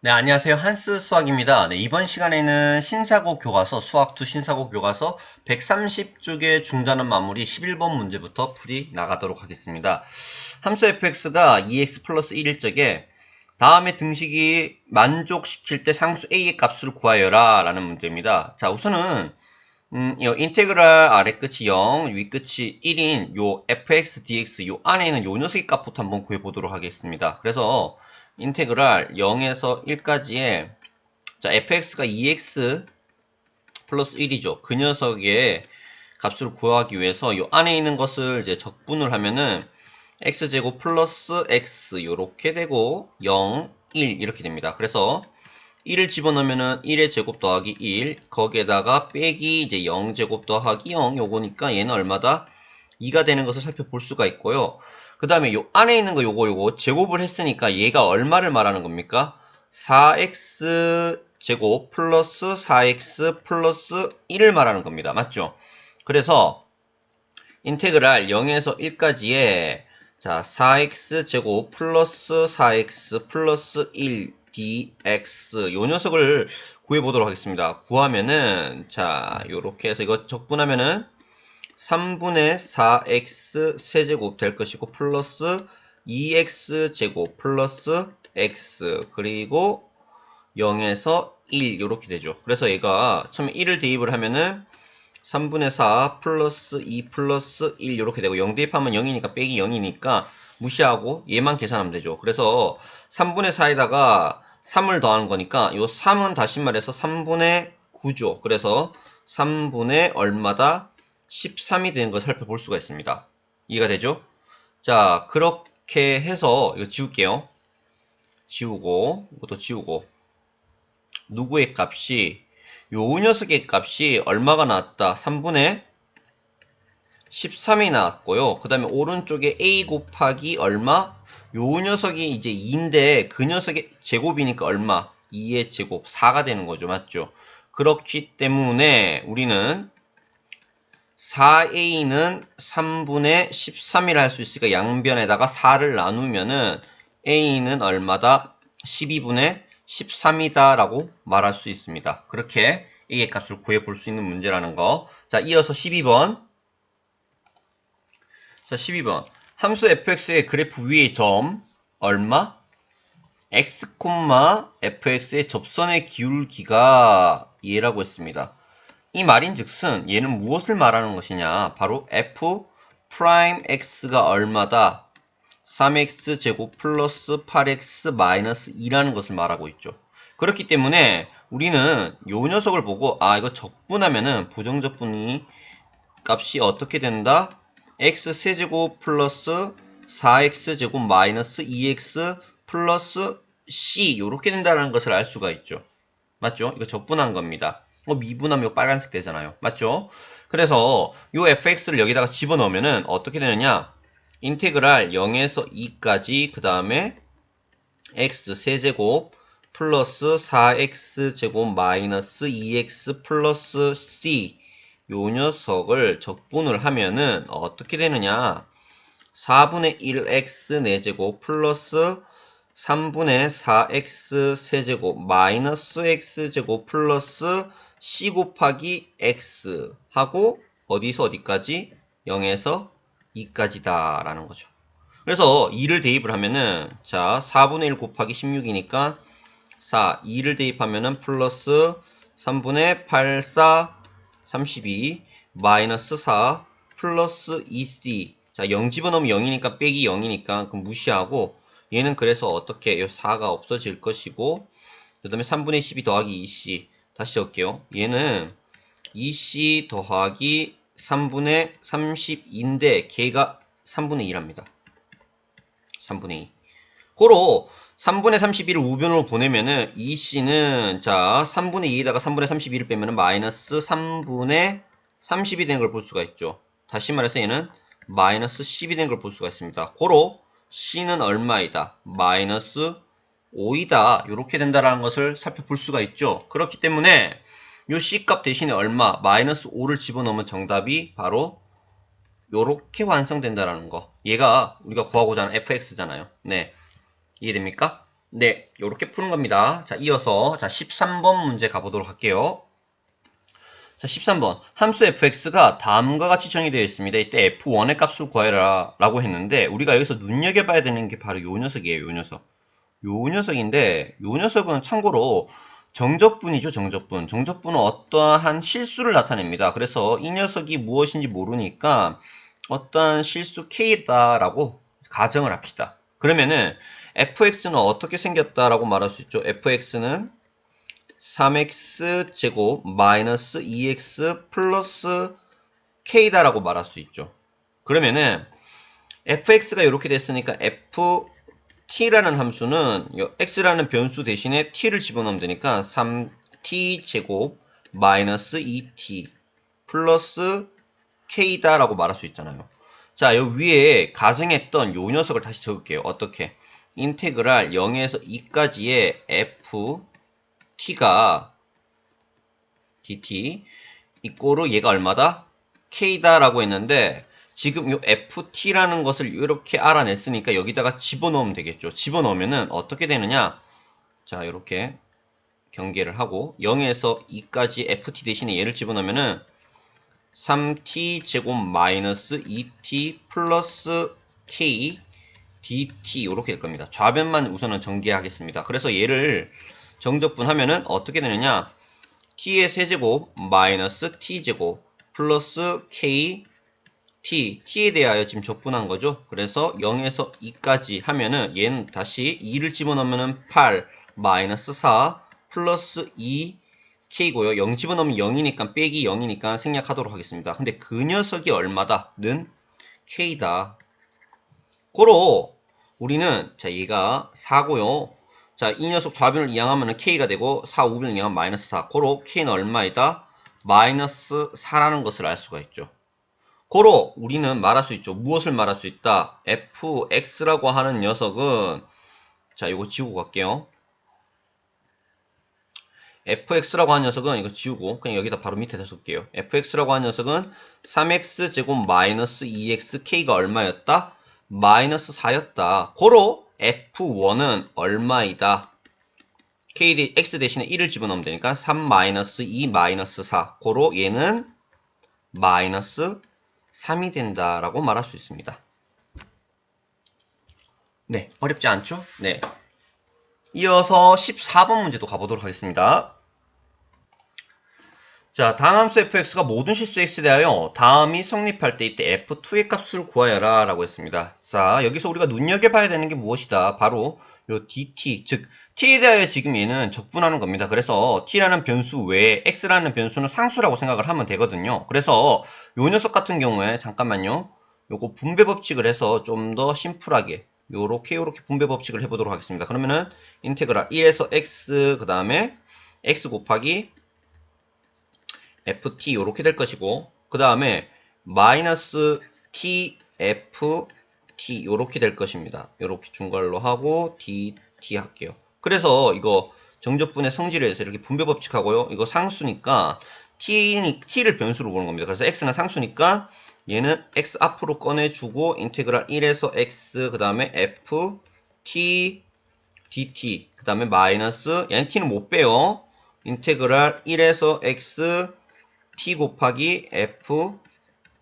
네, 안녕하세요. 한스 수학입니다. 네, 이번 시간에는 신사고 교과서, 수학2 신사고 교과서 130쪽의 중단원 마무리 11번 문제부터 풀이 나가도록 하겠습니다. 함수 fx가 2x 플러스 1일 적에 다음에 등식이 만족시킬 때 상수 a의 값을 구하여라 라는 문제입니다. 자, 우선은 이 인테그랄 아래 끝이 0, 위 끝이 1인 요 fx, dx 요 안에 있는 요 녀석의 값부터 한번 구해보도록 하겠습니다. 그래서 인테그랄 0에서 1까지의 자 fx가 2x 플러스 1이죠. 그 녀석의 값을 구하기 위해서 요 안에 있는 것을 이제 적분을 하면은 x제곱 플러스 x 요렇게 되고 0, 1 이렇게 됩니다. 그래서 1을 집어넣으면은 1의 제곱 더하기 1 거기에다가 빼기 이제 0제곱 더하기 0 요거니까 얘는 얼마다? 2가 되는 것을 살펴볼 수가 있고요. 그 다음에 요 안에 있는 거 요거 제곱을 했으니까 얘가 얼마를 말하는 겁니까? 4x 제곱 플러스 4x 플러스 1을 말하는 겁니다. 맞죠? 그래서 인테그랄 0에서 1까지의 자 4x 제곱 플러스 4x 플러스 1 dx 요 녀석을 구해보도록 하겠습니다. 구하면은 자 요렇게 해서 이거 적분하면은 3분의 4x 세제곱 될 것이고 플러스 2x 제곱 플러스 x 그리고 0에서 1 요렇게 되죠. 그래서 얘가 처음에 1을 대입을 하면은 3분의 4 플러스 2 플러스 1 이렇게 되고 0 대입하면 0이니까 빼기 0이니까 무시하고 얘만 계산하면 되죠. 그래서 3분의 4에다가 3을 더하는 거니까 요 3은 다시 말해서 3분의 9죠. 그래서 3분의 얼마다 13이 되는 걸 살펴볼 수가 있습니다. 이해가 되죠? 자, 그렇게 해서 이거 지울게요. 지우고 이것도 지우고 누구의 값이 요 녀석의 값이 얼마가 나왔다? 3분의 13이 나왔고요. 그 다음에 오른쪽에 a 곱하기 얼마? 요 녀석이 이제 2인데 그 녀석의 제곱이니까 얼마? 2의 제곱 4가 되는 거죠. 맞죠? 그렇기 때문에 우리는 4a는 3분의 13이라 할 수 있으니까 양변에다가 4를 나누면은 a는 얼마다? 12분의 13이다 라고 말할 수 있습니다. 그렇게 a의 값을 구해볼 수 있는 문제라는 거. 자, 이어서 12번. 자, 12번. 함수 fx의 그래프 위의 점 얼마? x, fx의 접선의 기울기가 얘라고 했습니다. 이 말인즉슨 얘는 무엇을 말하는 것이냐? 바로 f 프라임 x가 얼마다? 3x 제곱 플러스 8x 마이너스 2라는 것을 말하고 있죠. 그렇기 때문에 우리는 요 녀석을 보고 아 이거 적분하면은 부정적분이 값이 어떻게 된다? x 세제곱 플러스 4x 제곱 마이너스 2x 플러스 c 요렇게 된다는 것을 알 수가 있죠. 맞죠? 이거 적분한 겁니다. 미분하면 빨간색 되잖아요. 맞죠? 그래서 요 fx를 여기다가 집어넣으면은 어떻게 되느냐? 인테그랄 0에서 2까지 그 다음에 x 세제곱 플러스 4x 제곱 마이너스 2x 플러스 c 요 녀석을 적분을 하면은 어떻게 되느냐? 4분의 1x 4제곱 플러스 3분의 4x 세제곱 마이너스 x제곱 플러스 c 곱하기 x 하고 어디서 어디까지? 0에서 2까지다 라는 거죠. 그래서 2를 대입을 하면은 자 4분의 1 곱하기 16이니까 4, 2를 대입하면은 플러스 3분의 8, 4, 32 마이너스 4 플러스 2c 자 0 집어넣으면 0이니까 빼기 0이니까 그럼 무시하고 얘는 그래서 어떻게 요 4가 없어질 것이고 그 다음에 3분의 12 더하기 2c 다시 적을게요. 얘는 2c 더하기 3분의 32인데 걔가 3분의 2랍니다. 3분의 2 고로 3분의 31을 우변으로 보내면은 2c는 자 3분의 2에다가 3분의 32를 빼면은 마이너스 3분의 30이 되는 걸 볼 수가 있죠. 다시 말해서 얘는 마이너스 10이 되는 걸 볼 수가 있습니다. 고로 c는 얼마이다? 마이너스 5이다. 이렇게 된다라는 것을 살펴볼 수가 있죠. 그렇기 때문에 요 c 값 대신에 얼마? 마이너스 5를 집어넣으면 정답이 바로 요렇게 완성된다라는 거. 얘가 우리가 구하고자 하는 fx잖아요. 네. 이해됩니까? 네, 요렇게 푸는 겁니다. 자, 이어서 자 13번 문제 가보도록 할게요. 자, 13번. 함수 fx가 다음과 같이 정의되어 있습니다. 이때 f1의 값을 구하라 라고 했는데 우리가 여기서 눈여겨봐야 되는 게 바로 요 녀석이에요. 요 녀석. 요 녀석인데 요 녀석은 참고로 정적분이죠. 정적분. 정적분은 어떠한 실수를 나타냅니다. 그래서 이 녀석이 무엇인지 모르니까 어떠한 실수 k다라고 가정을 합시다. 그러면은 fx는 어떻게 생겼다라고 말할 수 있죠. fx는 3x제곱 마이너스 2x 플러스 k다라고 말할 수 있죠. 그러면은 fx가 이렇게 됐으니까 ft라는 함수는 x라는 변수 대신에 t를 집어넣으면 되니까 3t제곱 마이너스 2t 플러스 k다라고 말할 수 있잖아요. 자, 여기 위에 가정했던 요 녀석을 다시 적을게요. 어떻게? 인테그랄 0에서 2까지의 ft가 dt 이꼬르 얘가 얼마다? k다라고 했는데 지금 요 ft라는 것을 이렇게 알아냈으니까 여기다가 집어넣으면 되겠죠. 집어넣으면은 어떻게 되느냐? 자, 이렇게 경계를 하고 0에서 2까지 ft 대신에 얘를 집어넣으면은 3t 제곱 마이너스 2t 플러스 k dt 이렇게 될 겁니다. 좌변만 우선은 전개하겠습니다. 그래서 얘를 정적분하면은 어떻게 되느냐? t의 세제곱 마이너스 t제곱 플러스 k t에 대하여 지금 적분한 거죠. 그래서 0에서 2까지 하면은 얘는 다시 2를 집어넣으면은 8 마이너스 4 플러스 2 k고요. 0 집어넣으면 0이니까 빼기 0이니까 생략하도록 하겠습니다. 근데 그 녀석이 얼마다? 는 k다. 고로 우리는 자 얘가 4고요. 자, 이 녀석 좌변을 이항하면 k가 되고 4, 5변을 이항하면 마이너스 4. 고로 k는 얼마이다? 마이너스 4라는 것을 알 수가 있죠. 고로 우리는 말할 수 있죠. 무엇을 말할 수 있다? fx라고 하는 녀석은 자, 이거 지우고 갈게요. fx라고 하는 녀석은 이거 지우고 그냥 여기다 바로 밑에다 쓸게요. fx라고 하는 녀석은 3x제곱 마이너스 2xk가 얼마였다? 마이너스 4였다. 고로 f1은 얼마이다? x 대신에 1을 집어넣으면 되니까 3 마이너스 2 마이너스 4. 고로 얘는 마이너스 3이 된다라고 말할 수 있습니다. 네, 어렵지 않죠? 네. 이어서 14번 문제도 가보도록 하겠습니다. 자, 다음 함수 fx가 모든 실수 x에 대하여 다음이 성립할 때 이때 f2의 값을 구하여라 라고 했습니다. 자, 여기서 우리가 눈여겨봐야 되는 게 무엇이다? 바로 요 dt, 즉 t에 대하여 지금 얘는 적분하는 겁니다. 그래서 t라는 변수 외에 x라는 변수는 상수라고 생각을 하면 되거든요. 그래서 요 녀석 같은 경우에 잠깐만요. 요거 분배 법칙을 해서 좀 더 심플하게 요렇게 분배 법칙을 해보도록 하겠습니다. 그러면은 인테그랄 1에서 x 그 다음에 x 곱하기 ft 요렇게 될 것이고 그 다음에 마이너스 t ft 요렇게 될 것입니다. 요렇게 중괄로 하고 dt 할게요. 그래서 이거 정적분의 성질을 해서 이렇게 분배 법칙하고요. 이거 상수니까 t를 변수로 보는 겁니다. 그래서 x는 상수니까 얘는 x 앞으로 꺼내주고 인테그랄 1에서 x 그 다음에 f t dt 그 다음에 마이너스 얘는 t는 못 빼요. 인테그랄 1에서 x t 곱하기 f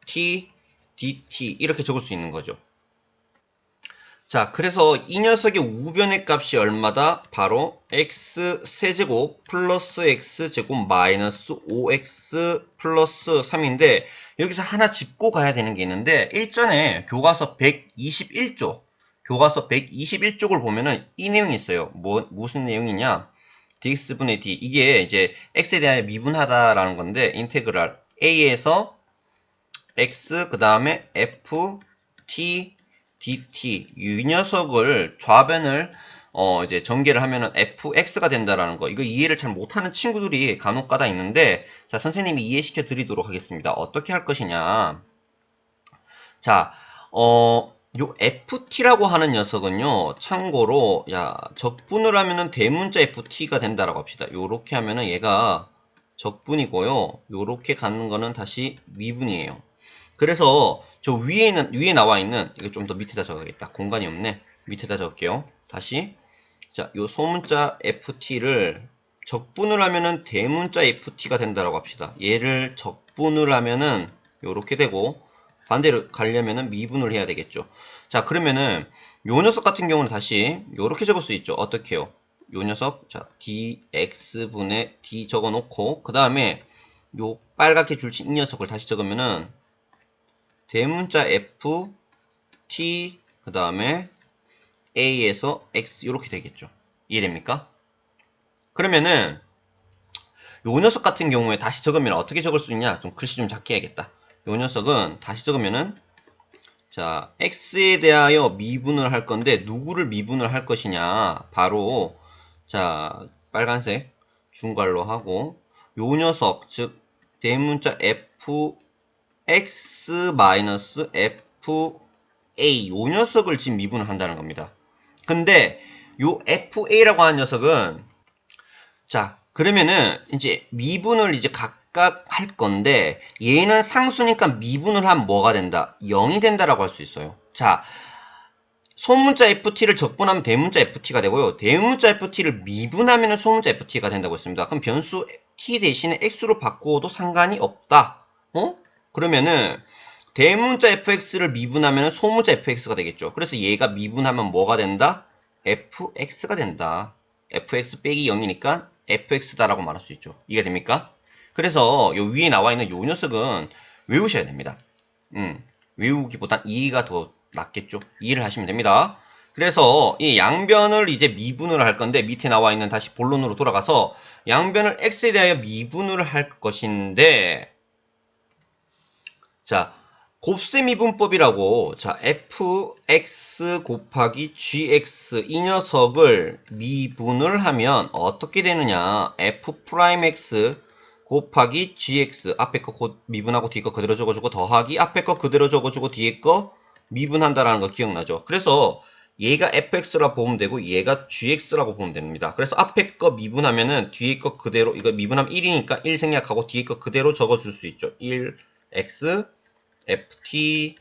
t dt 이렇게 적을 수 있는 거죠. 자, 그래서 이 녀석의 우변의 값이 얼마다? 바로 x 세제곱 플러스 x 제곱 마이너스 5x 플러스 3인데 여기서 하나 짚고 가야 되는 게 있는데 일전에 교과서 121쪽 교과서 121쪽을 보면은 이 내용이 있어요. 무슨 내용이냐? dx분의 d 이게 이제 x에 대하여 미분하다라는 건데 인테그랄 a에서 x 그 다음에 f t dt 이 녀석을 좌변을 이제 전개를 하면은 fx가 된다라는 거. 이거 이해를 잘 못하는 친구들이 간혹가다 있는데 자, 선생님이 이해시켜 드리도록 하겠습니다. 어떻게 할 것이냐? 자, 요 ft라고 하는 녀석은요, 참고로, 야, 적분을 하면은 대문자 ft가 된다라고 합시다. 요렇게 하면은 얘가 적분이고요. 요렇게 가는 거는 다시 미분이에요. 그래서 저 위에 나와 있는, 이거 좀 더 밑에다 적어야겠다. 공간이 없네. 밑에다 적을게요. 다시. 자, 요 소문자 ft를 적분을 하면은 대문자 ft가 된다라고 합시다. 얘를 적분을 하면은 요렇게 되고, 반대로 가려면은 미분을 해야 되겠죠. 자, 그러면은 요 녀석 같은 경우는 다시 요렇게 적을 수 있죠. 어떻게 해요? 요 녀석, 자, dx분의 d 적어 놓고, 그 다음에 요 빨갛게 줄친 이 녀석을 다시 적으면은 대문자 f, t, 그 다음에 a에서 x 이렇게 되겠죠. 이해됩니까? 그러면은 요 녀석 같은 경우에 다시 적으면 어떻게 적을 수 있냐? 좀 글씨 좀 작게 해야겠다. 요 녀석은 다시 적으면은 자, x에 대하여 미분을 할 건데 누구를 미분을 할 것이냐? 바로 자, 빨간색 중괄로 하고 요 녀석 즉 대문자 f x 마이너스 f a 요 녀석을 지금 미분을 한다는 겁니다. 근데 요 fa라고 하는 녀석은 자, 그러면은 이제 미분을 이제 각각 할 건데 얘는 상수니까 미분을 하면 뭐가 된다? 0이 된다라고 할 수 있어요. 자, 소문자 ft를 적분하면 대문자 ft가 되고요. 대문자 ft를 미분하면 소문자 ft가 된다고 했습니다. 그럼 변수 t 대신에 x로 바꾸어도 상관이 없다. 어? 그러면은 대문자 fx를 미분하면 소문자 fx가 되겠죠. 그래서 얘가 미분하면 뭐가 된다? fx가 된다. fx 빼기 0이니까 fx다라고 말할 수 있죠. 이해됩니까? 그래서 요 위에 나와 있는 요 녀석은 외우셔야 됩니다. 외우기보단 이해가 더 낫겠죠. 이해를 하시면 됩니다. 그래서 이 양변을 이제 미분을 할 건데 밑에 나와 있는 다시 본론으로 돌아가서 양변을 x에 대하여 미분을 할 것인데 자, 곱셈 미분법이라고 자 fx 곱하기 gx 이 녀석을 미분을 하면 어떻게 되느냐 f'x 곱하기 gx 앞에 거 미분하고 뒤에 거 그대로 적어주고 더하기 앞에 거 그대로 적어주고 뒤에 거 미분한다라는 거 기억나죠? 그래서 얘가 fx라고 보면 되고 얘가 gx라고 보면 됩니다. 그래서 앞에 거 미분하면은 뒤에 거 그대로 이거 미분하면 1이니까 1 생략하고 뒤에 거 그대로 적어줄 수 있죠. 1x ft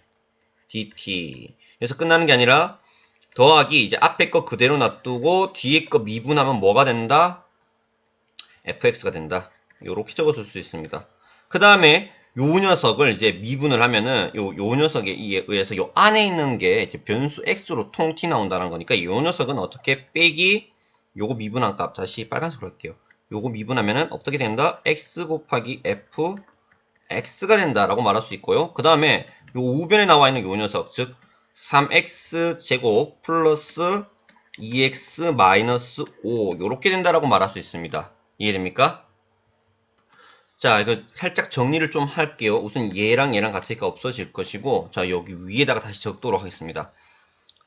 dt 그래서 끝나는 게 아니라 더하기 이제 앞에 거 그대로 놔두고 뒤에 거 미분하면 뭐가 된다? fx가 된다. 요렇게 적어줄 수 있습니다. 그 다음에 요 녀석을 이제 미분을 하면은 요 녀석에 의해서 요 안에 있는 게 이제 변수 x로 통티 나온다는 거니까 요 녀석은 어떻게 빼기 요거 미분한 값 다시 빨간색으로 할게요. 요거 미분하면은 어떻게 된다? x 곱하기 f x가 된다라고 말할 수 있고요. 그 다음에 요 우변에 나와 있는 요 녀석 즉 3x 제곱 플러스 2x 마이너스 5 요렇게 된다라고 말할 수 있습니다. 이해됩니까? 자, 이거 살짝 정리를 좀 할게요. 우선 얘랑 얘랑 같으니까 없어질 것이고 자, 여기 위에다가 다시 적도록 하겠습니다.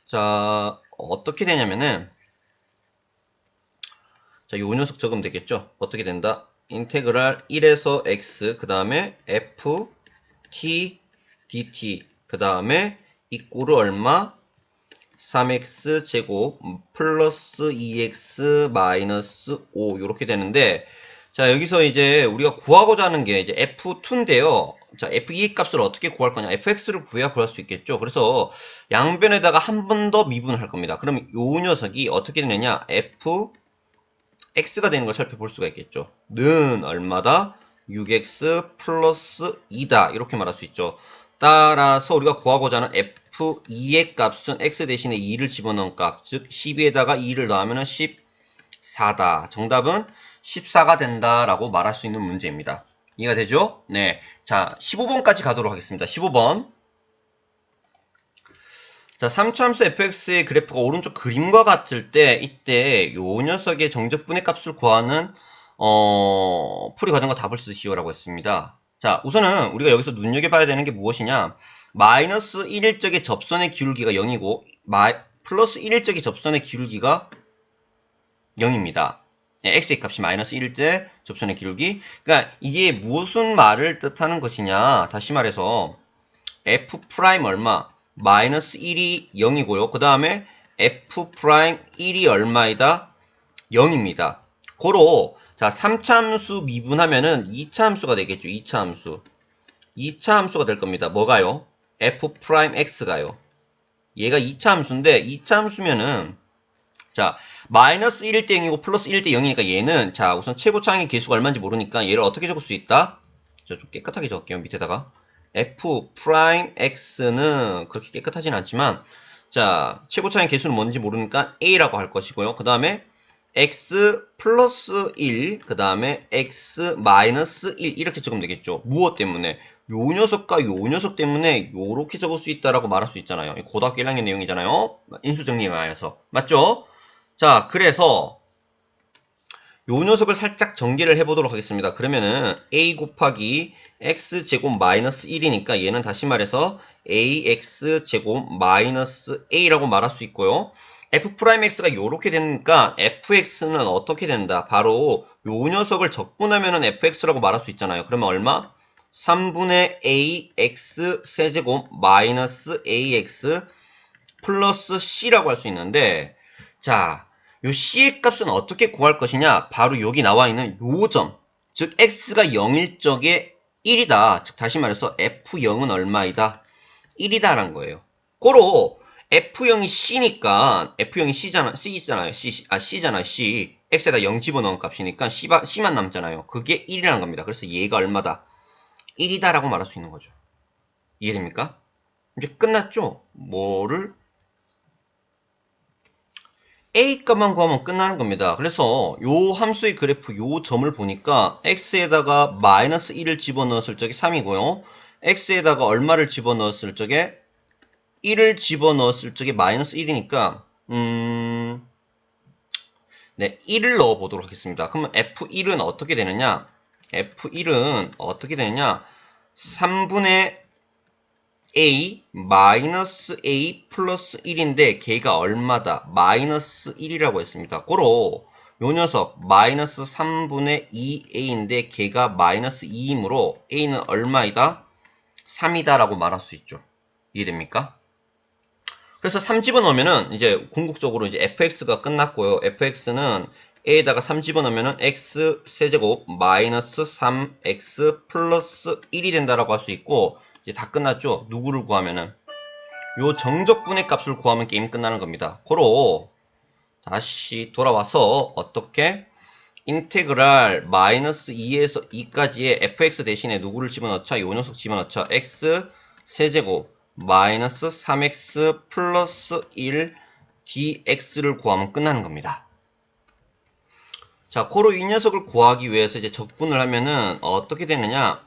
자, 어떻게 되냐면은 자, 요 녀석 적으면 되겠죠? 어떻게 된다? 인테그랄 1에서 x 그 다음에 f t dt 그 다음에 이꼬르 얼마? 3x 제곱 플러스 2x 마이너스 5 이렇게 되는데 자 여기서 이제 우리가 구하고자 하는 게 이제 f2인데요. 자 f2의 값을 어떻게 구할 거냐? fx를 구해야 구할 수 있겠죠. 그래서 양변에다가 한 번 더 미분을 할 겁니다. 그럼 요 녀석이 어떻게 되느냐? x가 되는 걸 살펴볼 수가 있겠죠. 는 얼마다? 6x 플러스 2다. 이렇게 말할 수 있죠. 따라서 우리가 구하고자 하는 f2의 값은 x 대신에 2를 집어넣은 값, 즉 12에다가 2를 넣으면 14다. 정답은 14가 된다라고 말할 수 있는 문제입니다. 이해가 되죠? 네. 자, 15번까지 가도록 하겠습니다. 15번. 자, 3차함수 fx의 그래프가 오른쪽 그림과 같을 때 이때 요 녀석의 정적분의 값을 구하는 풀이 과정과 답을 쓰시오라고 했습니다. 자, 우선은 우리가 여기서 눈여겨봐야 되는 게 무엇이냐? 마이너스 1일 적의 접선의 기울기가 0이고 플러스 1일 적의 접선의 기울기가 0입니다. 네, x의 값이 마이너스 1일 때 접선의 기울기. 그러니까 이게 무슨 말을 뜻하는 것이냐? 다시 말해서 f 프라임 얼마? 마이너스 1이 0이고요. 그 다음에 f 프라임 1이 얼마이다? 0입니다. 고로 자 3차 함수 미분하면은 2차 함수가 되겠죠. 2차 함수. 2차 함수가 될 겁니다. 뭐가요? f 프라임 x가요. 얘가 2차 함수인데 2차 함수면은 자, 마이너스 1일 때 0이고 플러스 1일 때 0이니까 얘는 자 우선 최고차항의 개수가 얼마인지 모르니까 얘를 어떻게 적을 수 있다? 자, 좀 깨끗하게 적을게요. 밑에다가 f 프라임 x는 그렇게 깨끗하진 않지만 자 최고차항의 개수는 뭔지 모르니까 a라고 할 것이고요. 그 다음에 x 플러스 1, 그 다음에 x 마이너스 1 이렇게 적으면 되겠죠. 무엇 때문에? 요 녀석과 요 녀석 때문에 요렇게 적을 수 있다라고 말할 수 있잖아요. 고등학교 1학년 내용이잖아요. 인수정리에 의해서. 맞죠? 자, 그래서 요 녀석을 살짝 전개를 해보도록 하겠습니다. 그러면은 a 곱하기 x제곱 마이너스 1이니까 얘는 다시 말해서 ax제곱 마이너스 a라고 말할 수 있고요. f'x가 요렇게 되니까 fx는 어떻게 된다? 바로 요 녀석을 적분하면은 fx라고 말할 수 있잖아요. 그러면 얼마? 3분의 ax 세제곱 마이너스 ax 플러스 c라고 할 수 있는데 자, 요 c의 값은 어떻게 구할 것이냐? 바로 여기 나와 있는 요 점, 즉 x가 0일 적에 1이다. 즉 다시 말해서 f0은 얼마이다? 1이다라는 거예요. 고로 f0이 c니까 f0이 c잖아요. c잖아요. c. x에다 0 집어넣은 값이니까 c만 남잖아요. 그게 1이라는 겁니다. 그래서 얘가 얼마다? 1이다라고 말할 수 있는 거죠. 이해됩니까? 이제 끝났죠? 뭐를? A 값만 구하면 끝나는 겁니다. 그래서 요 함수의 그래프 요 점을 보니까 x에다가 마이너스 1을 집어넣었을 적에 3이고요. x에다가 얼마를 집어넣었을 적에 1을 집어넣었을 적에 마이너스 1이니까 네, 1을 넣어보도록 하겠습니다. 그러면 f1은 어떻게 되느냐? f1은 어떻게 되느냐? 3분의 a 마이너스 a 플러스 1인데 걔가 얼마다? 마이너스 1이라고 했습니다. 고로 요 녀석 마이너스 3분의 2a인데 걔가 마이너스 2이므로 a는 얼마이다? 3이다 라고 말할 수 있죠. 이해됩니까? 그래서 3 집어넣으면은 이제 궁극적으로 이제 fx가 끝났고요. fx는 a에다가 3 집어넣으면은 x 세제곱 마이너스 3x 플러스 1이 된다라고 할 수 있고 이제 다 끝났죠. 누구를 구하면은 요 정적분의 값을 구하면 게임 끝나는 겁니다. 고로 다시 돌아와서 어떻게 인테그랄 마이너스 2에서 2까지의 fx 대신에 누구를 집어넣자? 요 녀석 집어넣자. x 세제곱 마이너스 3x 플러스 1 dx를 구하면 끝나는 겁니다. 자, 고로 이 녀석을 구하기 위해서 이제 적분을 하면은 어떻게 되느냐?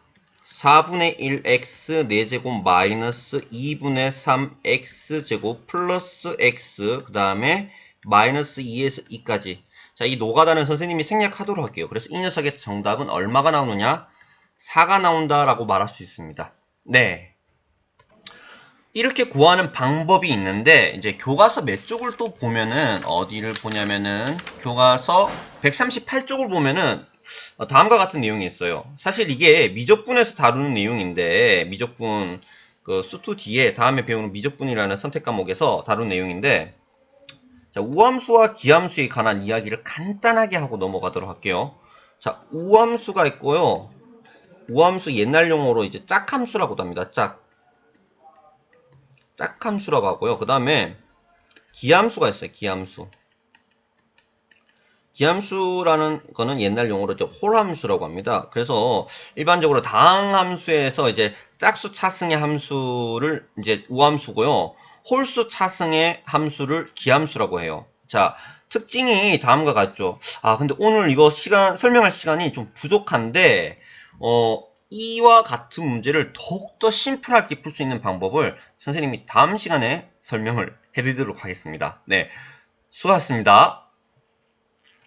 4분의 1x 4제곱 마이너스 2분의 3x제곱 플러스 x 그 다음에 마이너스 2에서 2까지. 자, 이 노가다는 선생님이 생략하도록 할게요. 그래서 이 녀석의 정답은 얼마가 나오느냐? 4가 나온다라고 말할 수 있습니다. 네. 이렇게 구하는 방법이 있는데 이제 교과서 몇 쪽을 또 보면은 어디를 보냐면은 교과서 138쪽을 보면은 다음과 같은 내용이 있어요. 사실 이게 미적분에서 다루는 내용인데 미적분 그 수투 뒤에 다음에 배우는 미적분이라는 선택 과목에서 다룬 내용인데 자, 우함수와 기함수에 관한 이야기를 간단하게 하고 넘어가도록 할게요. 자, 우함수가 있고요. 우함수 옛날 용어로 이제 짝함수라고도 합니다. 짝함수라고 하고요. 그 다음에 기함수가 있어요. 기함수. 기함수라는 거는 옛날 용어로 이제 홀함수라고 합니다. 그래서 일반적으로 다항함수에서 이제 짝수 차승의 함수를 이제 우함수고요. 홀수 차승의 함수를 기함수라고 해요. 자, 특징이 다음과 같죠. 아, 근데 오늘 이거 설명할 시간이 좀 부족한데, 이와 같은 문제를 더욱더 심플하게 풀 수 있는 방법을 선생님이 다음 시간에 설명을 해드리도록 하겠습니다. 네. 수고하셨습니다.